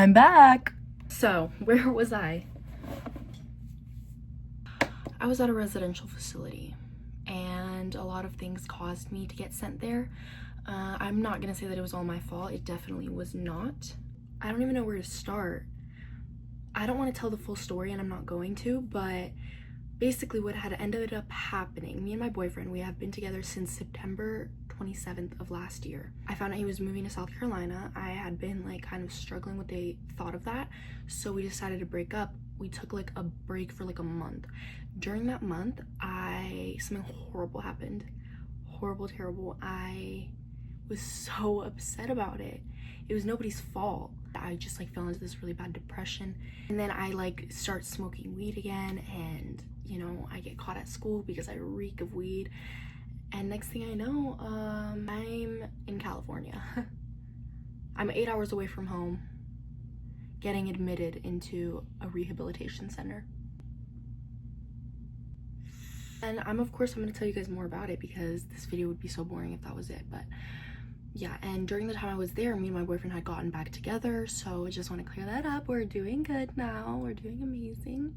I'm back. So, where was I? I was at a residential facility and a lot of things caused me to get sent there. I'm not gonna say that it was all my fault. It definitely was not. I don't even know where to start. I don't want to tell the full story and I'm not going to, but basically what had ended up happening, me and my boyfriend, we have been together since September 27th of last year. I found out he was moving to South Carolina. I had been like kind of struggling with the thought of that, so we decided to break up. We took like a break for like a month. During that month, something horrible happened. Horrible, terrible. I was so upset about it. It was nobody's fault. I just like fell into this really bad depression, and then I like start smoking weed again, and you know, I get caught at school because I reek of weed, and next thing I know, I'm in California. I'm 8 hours away from home, getting admitted into a rehabilitation center. And I'm gonna tell you guys more about it because this video would be so boring if that was it, but yeah. And during the time I was there, me and my boyfriend had gotten back together, so I just want to clear that up. We're doing good now. We're doing amazing.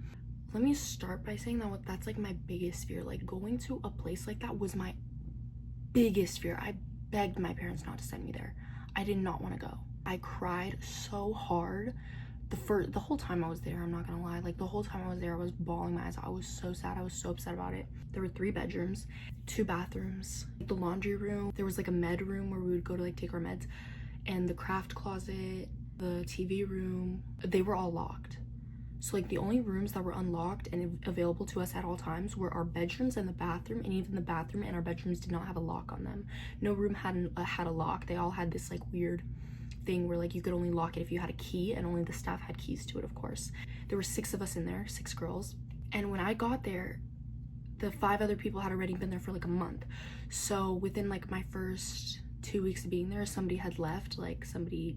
Let me start by saying that that's like my biggest fear. Like, going to a place like that was my biggest fear. I begged my parents not to send me there. I did not want to go. I cried so hard the whole time I was there. I'm not gonna lie, like the whole time I was there I was bawling my eyes out. I was so sad. I was so upset about it. There were 3 bedrooms, 2 bathrooms, the laundry room, there was like a med room where we would go to like take our meds, and the craft closet, the TV room, they were all locked. So like the only rooms that were unlocked and available to us at all times were our bedrooms and the bathroom, and even the bathroom and our bedrooms did not have a lock on them. No room had a lock. They all had this like weird thing where like you could only lock it if you had a key, and only the staff had keys to it, of course. There were 6 of us in there, 6 girls, and when I got there, the 5 other people had already been there for like a month. So within like my first 2 weeks of being there, somebody had left, like somebody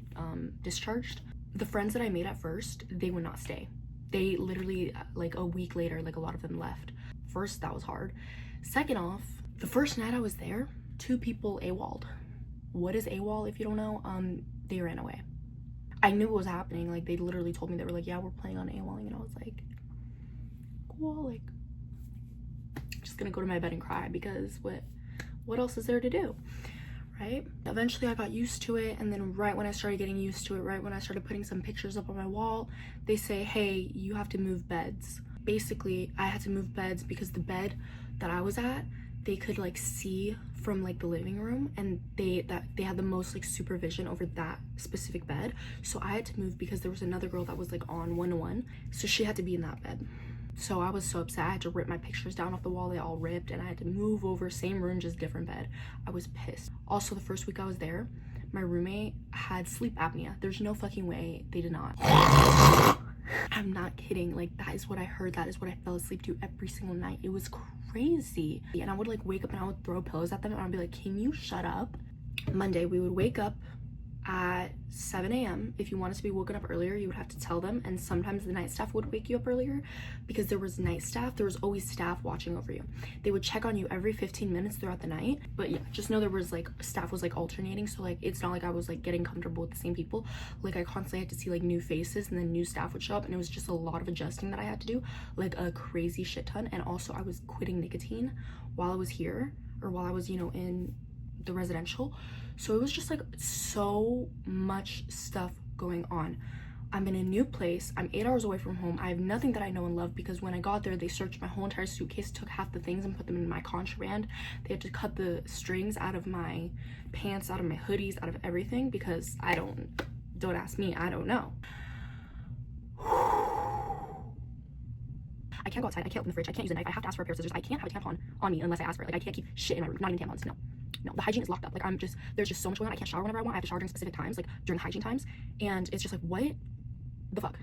discharged. The friends that I made at first, they would not stay. They literally, like a week later, like a lot of them left. First, that was hard. Second off, the first night I was there, 2 people AWOL'd. What is AWOL if you don't know? They ran away. I knew what was happening. Like, they literally told me, they were like, yeah, we're planning on AWOLing, and I was like, cool, like, just gonna go to my bed and cry because what else is there to do, right? Eventually I got used to it, and then right when I started getting used to it, right when I started putting some pictures up on my wall, they say, hey, you have to move beds. Basically, I had to move beds because the bed that I was at, they could like see from like the living room, and they had the most like supervision over that specific bed. So I had to move because there was another girl that was like on 1-to-1, so she had to be in that bed. So I was so upset. I had to rip my pictures down off the wall. They all ripped, and I had to move over, same room, just different bed. I was pissed. Also, the first week I was there, my roommate had sleep apnea. There's no fucking way they did not. I'm not kidding. Like, that is what I heard. That is what I fell asleep to every single night. It was crazy. And I would like wake up and I would throw pillows at them, and I'd be like, can you shut up? Monday, we would wake up at 7 a.m. If you wanted to be woken up earlier, you would have to tell them, and sometimes the night staff would wake you up earlier because there was night staff. There was always staff watching over you. They would check on you every 15 minutes throughout the night. But yeah, just know there was like staff was like alternating, so like it's not like I was like getting comfortable with the same people. Like, I constantly had to see like new faces, and then new staff would show up, and it was just a lot of adjusting that I had to do, like a crazy shit ton. And also, I was quitting nicotine while I was here, or while I was, you know, in the residential. So it was just like so much stuff going on. I'm in a new place. I'm 8 hours away from home. I have nothing that I know and love because when I got there, they searched my whole entire suitcase, took half the things and put them in my contraband. They had to cut the strings out of my pants, out of my hoodies, out of everything, because don't ask me, I don't know. I can't go outside. I can't open the fridge. I can't use a knife. I have to ask for a pair of scissors. I can't have a tampon on me unless I ask for it. Like, I can't keep shit in my room. Not even tampons. No, the hygiene is locked up. Like, there's just so much going on. I can't shower whenever I want. I have to shower during specific times, like during hygiene times, and it's just like, what the fuck?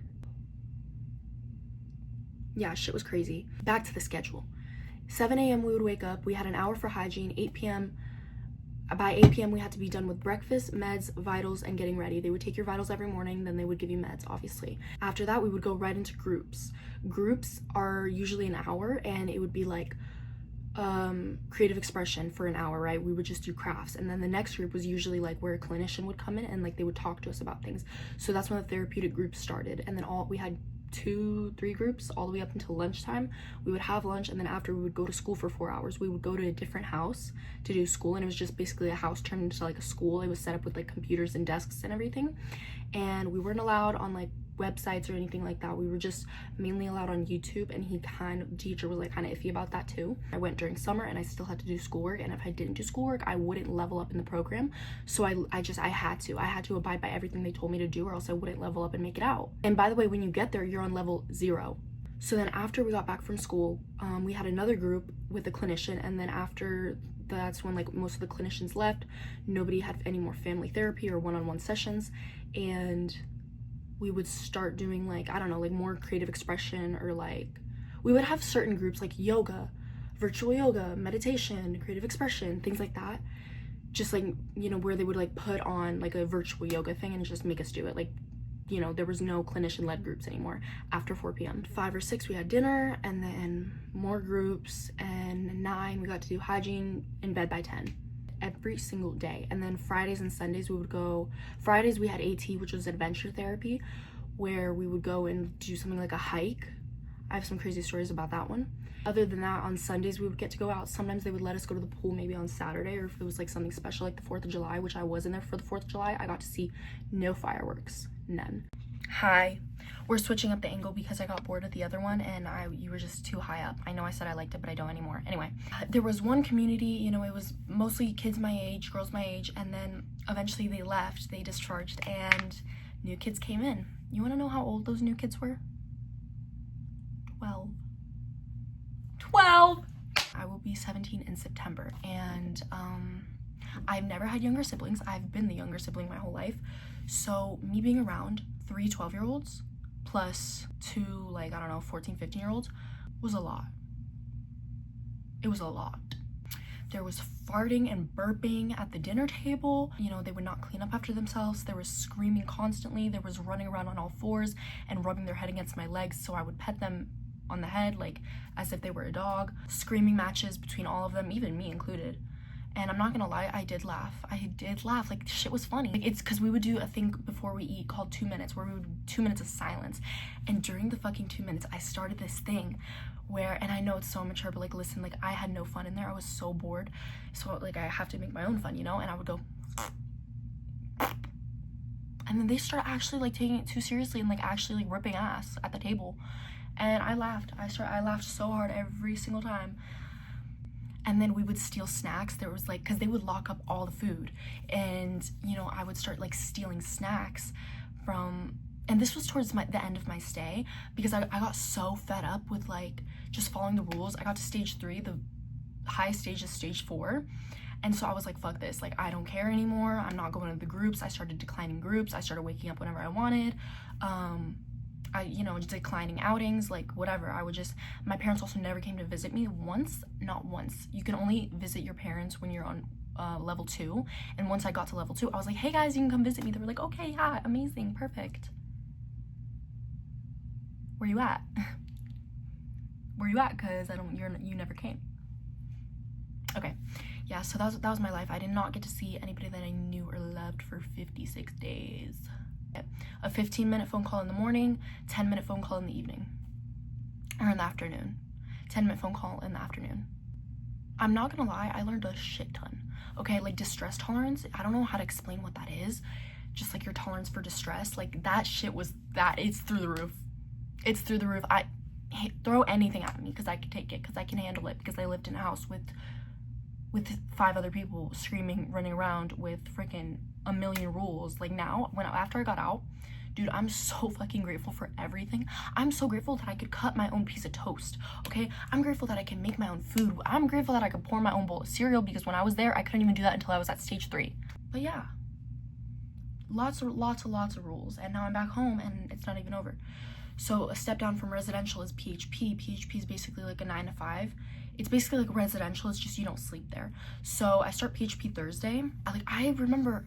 Yeah, shit was crazy. Back to the schedule. 7 a.m. we would wake up. We had an hour for hygiene. 8 p.m. By 8 p.m. we had to be done with breakfast, meds, vitals, and getting ready. They would take your vitals every morning, then they would give you meds, obviously. After that, we would go right into groups. Groups are usually an hour, and it would be like creative expression for an hour, right? We would just do crafts, and then the next group was usually like where a clinician would come in and like they would talk to us about things. So that's when the therapeutic groups started, and then we had 2-3 groups all the way up until lunchtime. We would have lunch, and then after we would go to school for 4 hours. We would go to a different house to do school, and it was just basically a house turned into like a school. It was set up with like computers and desks and everything, and we weren't allowed on like websites or anything like that. We were just mainly allowed on YouTube, and teacher was like kind of iffy about that too. I went during summer and I still had to do schoolwork, and if I didn't do schoolwork I wouldn't level up in the program. So I had to abide by everything they told me to do, or else I wouldn't level up and make it out. And by the way, when you get there you're on level 0. So then after we got back from school, we had another group with a clinician, and then after that's when like most of the clinicians left. Nobody had any more family therapy or one-on-one sessions, and we would start doing like, I don't know, like more creative expression, or like we would have certain groups like yoga, virtual yoga, meditation, creative expression, things like that. Just like, you know, where they would like put on like a virtual yoga thing and just make us do it. Like, you know, there was no clinician-led groups anymore after 4 p.m. 5 or 6 we had dinner, and then more groups, and 9 we got to do hygiene, in bed by 10. Every single day. And then Fridays and Sundays we would go. Fridays we had AT, which was adventure therapy, where we would go and do something like a hike. I have some crazy stories about that one. Other than that, on Sundays we would get to go out. Sometimes they would let us go to the pool maybe on Saturday, or if it was like something special like the 4th of July, which I was in there for the 4th of July. I got to see no fireworks, none. Hi, we're switching up the angle because I got bored of the other one, and you were just too high up. I know I said I liked it, but I don't anymore. Anyway, there was one community, you know, it was mostly kids my age, girls my age, and then eventually they left, they discharged, and new kids came in. You want to know how old those new kids were? 12. I will be 17 in September, and I've never had younger siblings. I've been the younger sibling my whole life, so me being around 3 12-year-olds plus 2 like, I don't know, 14 15-year-olds was a lot. It was a lot. There was farting and burping at the dinner table. You know, they would not clean up after themselves. There was screaming constantly. There was running around on all fours and rubbing their head against my legs, so I would pet them on the head like as if they were a dog. Screaming matches between all of them, even me included. And I'm not gonna lie, I did laugh. Like, shit was funny. Like, it's because we would do a thing before we eat called 2 minutes, where we would do 2 minutes of silence. And during the fucking 2 minutes, I started this thing where, and I know it's so immature, but like, listen, like, I had no fun in there. I was so bored. So like, I have to make my own fun, you know? And I would go, and then they start actually like taking it too seriously and like actually like ripping ass at the table. And I laughed. I laughed so hard every single time. And then we would steal snacks. There was like, because they would lock up all the food, and you know, I would start like stealing snacks from, and this was towards the end of my stay, because I got so fed up with like just following the rules. I got to stage 3, the highest stage is stage 4, and so I was like, fuck this, like, I don't care anymore. I'm not going to the groups. I started declining groups. I started waking up whenever I wanted. You know, just declining outings, like whatever. My parents also never came to visit me not once. You can only visit your parents when you're on level 2, and once I got to level 2, I was like, hey guys, you can come visit me. They were like, okay, yeah, amazing, perfect. Where you at? Where you at? Because you never came. Okay, yeah, so that was my life. I did not get to see anybody that I knew or loved for 56 days. A 15-minute phone call in the morning, 10-minute phone call in the evening, or in the afternoon. 10-minute phone call in the afternoon. I'm not gonna lie, I learned a shit ton. Okay, like distress tolerance, I don't know how to explain what that is. Just like your tolerance for distress, like that shit it's through the roof. It's through the roof. Throw anything at me because I can take it, because I can handle it, because I lived in a house with 5 other people screaming, running around with freaking a million rules. Like now, after I got out, dude, I'm so fucking grateful for everything. I'm so grateful that I could cut my own piece of toast, okay? I'm grateful that I can make my own food. I'm grateful that I could pour my own bowl of cereal, because when I was there, I couldn't even do that until I was at stage 3. But yeah, lots of rules, and now I'm back home and it's not even over. So a step down from residential is PHP. PHP is basically like a 9 to 5. It's basically like residential, it's just you don't sleep there. So I start PHP Thursday. I remember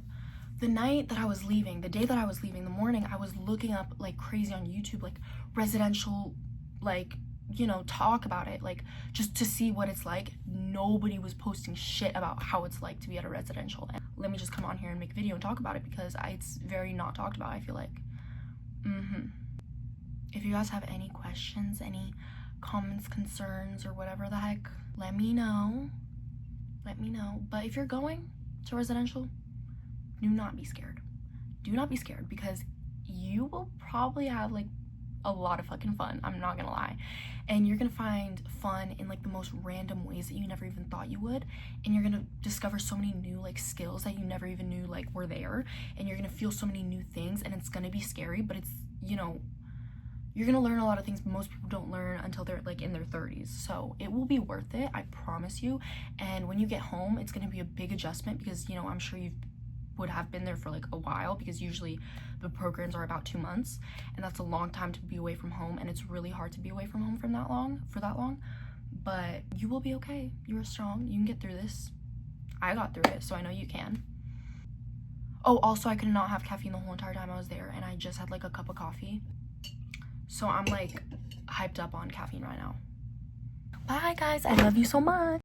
the night that I was leaving, the day that I was leaving, the morning, I was looking up like crazy on YouTube, like residential, like you know, talk about it, like just to see what it's like. Nobody was posting shit about how it's like to be at a residential. And let me just come on here and make a video and talk about it because it's very not talked about, I feel like. If you guys have any questions, any comments, concerns, or whatever the heck, let me know. But if you're going to residential, do not be scared. Do not be scared, because you will probably have like a lot of fucking fun, I'm not gonna lie. And you're gonna find fun in like the most random ways that you never even thought you would, and you're gonna discover so many new like skills that you never even knew like were there, and you're gonna feel so many new things. And it's gonna be scary, but it's, you know, you're gonna learn a lot of things most people don't learn until they're like in their 30s. So it will be worth it, I promise you. And when you get home, it's gonna be a big adjustment, because, you know, I'm sure you would have been there for like a while, because usually the programs are about 2 months, and that's a long time to be away from home, and it's really hard to be away from home for that long. But you will be okay. You are strong. You can get through this. I got through it, so I know you can. Oh, also, I could not have caffeine the whole entire time I was there, and I just had like a cup of coffee, so I'm like hyped up on caffeine right now. Bye guys, I love you so much.